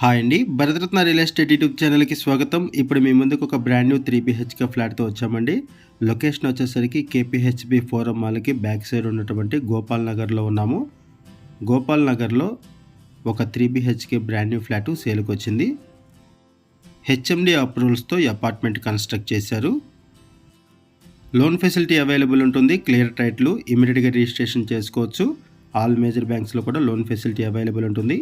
Hi అండి. Bharat Ratna real estate YouTube ఛానల్‌కి స్వాగతం. ఇప్పుడు మీ ముందుకు ఒక బ్రాండ్ న్యూ 3 బీహెచ్‌కే ఫ్లాట్‌తో వచ్చామండి. లొకేషన్ వచ్చేసరికి కేపీహెచ్‌బీ ఫోరం మాల్‌కి బ్యాక్ సైడ్ ఉన్నటువంటి గోపాల్ నగర్‌లో ఉన్నాము. గోపాల్ నగర్‌లో ఒక 3 బీహెచ్‌కే బ్రాండ్ న్యూ ఫ్లాట్ సేల్‌కొచ్చింది. హెచ్ఎండీ అప్రూవల్స్‌తో ఈ అపార్ట్మెంట్ కన్స్ట్రక్ట్ చేశారు. లోన్ ఫెసిలిటీ అవైలబుల్ ఉంటుంది. క్లియర్ టైటిల్ ఇమ్మీడియట్‌గా రిజిస్ట్రేషన్ చేసుకోవచ్చు. ఆల్ మేజర్ బ్యాంక్స్‌లో కూడా లోన్ ఫెసిలిటీ అవైలబుల్ ఉంటుంది.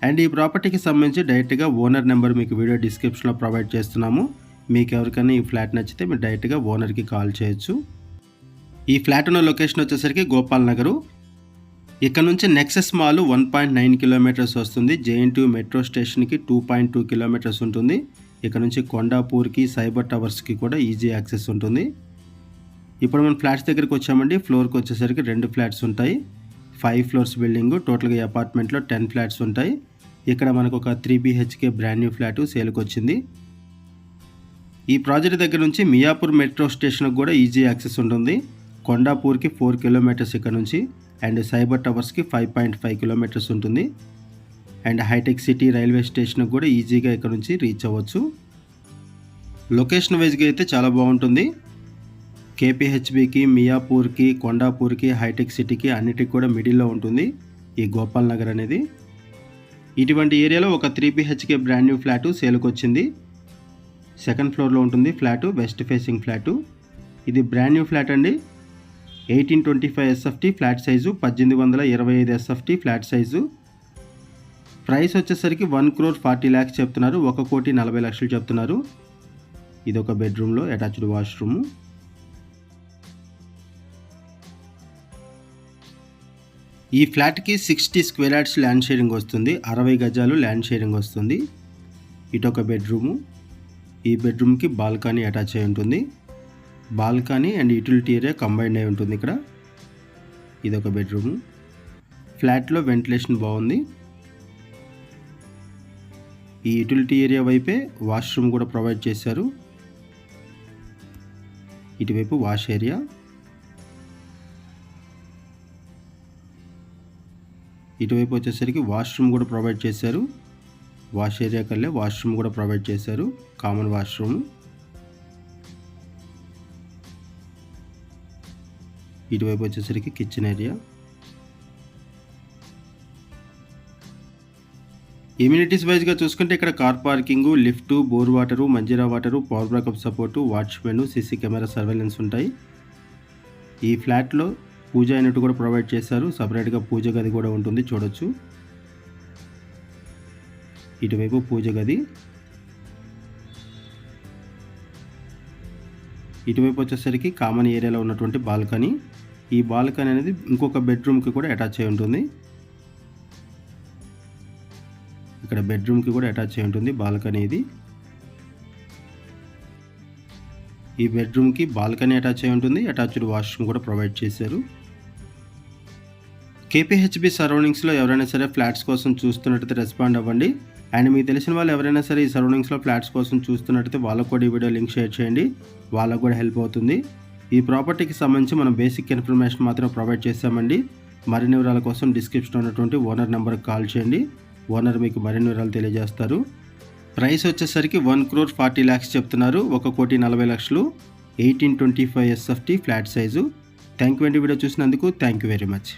అండ్ ఈ ప్రాపర్టీకి సంబంధించి డైరెక్ట్గా ఓనర్ నెంబర్ మీకు వీడియో డిస్క్రిప్షన్లో ప్రొవైడ్ చేస్తున్నాము. మీకు ఎవరికైనా ఈ ఫ్లాట్ నచ్చితే మీరు డైరెక్ట్గా ఓనర్కి కాల్ చేయొచ్చు. ఈ ఫ్లాట్ ఉన్న లొకేషన్ వచ్చేసరికి గోపాల్ నగరు. ఇక్కడ నుంచి నెక్సెస్ మాల్ 1.9 కిలోమీటర్స్ వస్తుంది. జేఎన్టీయూ మెట్రో స్టేషన్కి 2.2 కిలోమీటర్స్ ఉంటుంది. ఇక్కడ నుంచి కొండాపూర్కి సైబర్ టవర్స్కి కూడా ఈజీ యాక్సెస్ ఉంటుంది. ఇప్పుడు మనం ఫ్లాట్స్ దగ్గరికి వచ్చామండి. ఫ్లోర్కి వచ్చేసరికి 2 ఫ్లాట్స్ ఉంటాయి. 5 ఫ్లోర్స్ బిల్డింగ్. టోటల్గా ఈ అపార్ట్మెంట్లో 10 ఫ్లాట్స్ ఉంటాయి. ఇక్కడ మనకు ఒక 3 బీహెచ్కే బ్రాండ్ న్యూ ఫ్లాట్ సేల్కి వచ్చింది. ఈ ప్రాజెక్ట్ దగ్గర నుంచి మియాపూర్ మెట్రో స్టేషన్కి కూడా ఈజీ యాక్సెస్ ఉంటుంది. కొండాపూర్కి 4 కిలోమీటర్స్ ఇక్కడ నుంచి అండ్ సైబర్ టవర్స్కి 5.5 కిలోమీటర్స్ ఉంటుంది. అండ్ హైటెక్ సిటీ రైల్వే స్టేషన్కి కూడా ఈజీగా ఇక్కడ నుంచి రీచ్ అవ్వచ్చు. లొకేషన్ వైజ్గా అయితే చాలా బాగుంటుంది. కేపీహెచ్బీకి, మియాపూర్కి, కొండాపూర్కి, హైటెక్ సిటీకి అన్నిటికి కూడా మిడిల్లో ఉంటుంది ఈ గోపాల్ నగర్ అనేది. ఇటువంటి ఏరియాలో ఒక 3 బీహెచ్కే బ్రాండ్ న్యూ ఫ్లాటు సేల్కి వచ్చింది. సెకండ్ ఫ్లోర్లో ఉంటుంది ఫ్లాటు, వెస్ట్ ఫేసింగ్ ఫ్లాటు. ఇది బ్రాండ్ న్యూ ఫ్లాట్ అండి. 1825 SFT flat size, 1825 SFT flat size. Price వచ్చేసరికి 1,40 lakhs చెప్తున్నారు. 1,40 చెప్తున్నారు. ఇది ఒక బెడ్రూమ్లో అటాచ్డ్ వాష్రూము. ఈ ఫ్లాట్కి 60 స్క్వేర్ యార్డ్స్ ల్యాండ్ షేరింగ్ వస్తుంది. 60 గజాలు ల్యాండ్ షేరింగ్ వస్తుంది. ఇటు ఒక బెడ్రూము. ఈ బెడ్రూమ్కి బాల్కనీ అటాచ్ అయి ఉంటుంది. Balcony and utility area combined అయి ఉంటుంది ఇక్కడ. ఇదొక బెడ్రూము. ఫ్లాట్లో వెంటిలేషన్ బాగుంది. ఈ యూటిలిటీ ఏరియా వైపే వాష్రూమ్ కూడా ప్రొవైడ్ చేశారు. ఇటువైపు వాష్ ఏరియా. ఇటువైపు వచ్చేసరికి వాష్రూమ్ కూడా ప్రొవైడ్ చేశారు. వాష్ ఏరియా కల్లే వాష్రూమ్ కూడా ప్రొవైడ్ చేశారు. Common washroom. ఇటువైపు వచ్చేసరికి కిచెన్ ఏరియా. ఇమ్యూనిటీస్ వైజ్గా చూసుకుంటే ఇక్కడ car parking, lift, bore water, Manjira water, power backup support, watchman, CC camera surveillance ఉంటాయి. ఈ ఫ్లాట్లో పూజ యూనిట్ కూడా ప్రొవైడ్ చేశారు. సపరేట్గా పూజ గది కూడా ఉంటుంది, చూడొచ్చు. ఇటువైపు పూజ గది. ఇటువైపు వచ్చేసరికి కామన్ ఏరియాలో ఉన్నటువంటి బాల్కనీ. ఈ బాల్కనీ అనేది ఇంకొక బెడ్రూమ్కి కూడా అటాచ్ అయి ఉంటుంది. ఇక్కడ బెడ్రూమ్కి కూడా అటాచ్ అయి ఉంటుంది బాల్కనీ ఇది. ఈ బెడ్రూమ్కి బాల్కనీ అటాచ్ అయి ఉంటుంది. అటాచ్డ్ వాష్రూమ్ కూడా ప్రొవైడ్ చేశారు. కేపీహెచ్బీ సరౌండింగ్స్లో ఎవరైనా సరే ఫ్లాట్స్ కోసం చూస్తున్నట్టయితే రెస్పాండ్ అవ్వండి. అండ్ మీకు తెలిసిన వాళ్ళు ఎవరైనా సరే ఈ సరౌండింగ్స్లో ఫ్లాట్స్ కోసం చూస్తున్నట్టయితే వాళ్ళకు కూడా ఈ వీడియో లింక్ షేర్ చేయండి. వాళ్ళకు కూడా హెల్ప్ అవుతుంది. ఈ ప్రాపర్టీకి సంబంధించి మనం బేసిక్ ఇన్ఫర్మేషన్ మాత్రం ప్రొవైడ్ చేస్తామండి. మరిన్ని వివరాల కోసం డిస్క్రిప్షన్లో ఉన్నటువంటి ఓనర్ నెంబర్కి కాల్ చేయండి. ఓనర్ మీకు మరిన్ని వివరాలు తెలియజేస్తారు. ప్రైస్ వచ్చేసరికి 1,40 lakhs చెప్తున్నారు. 1,40 1825 SFT flat size. Thank you అండి వీడియో చూసినందుకు. Thank you very much.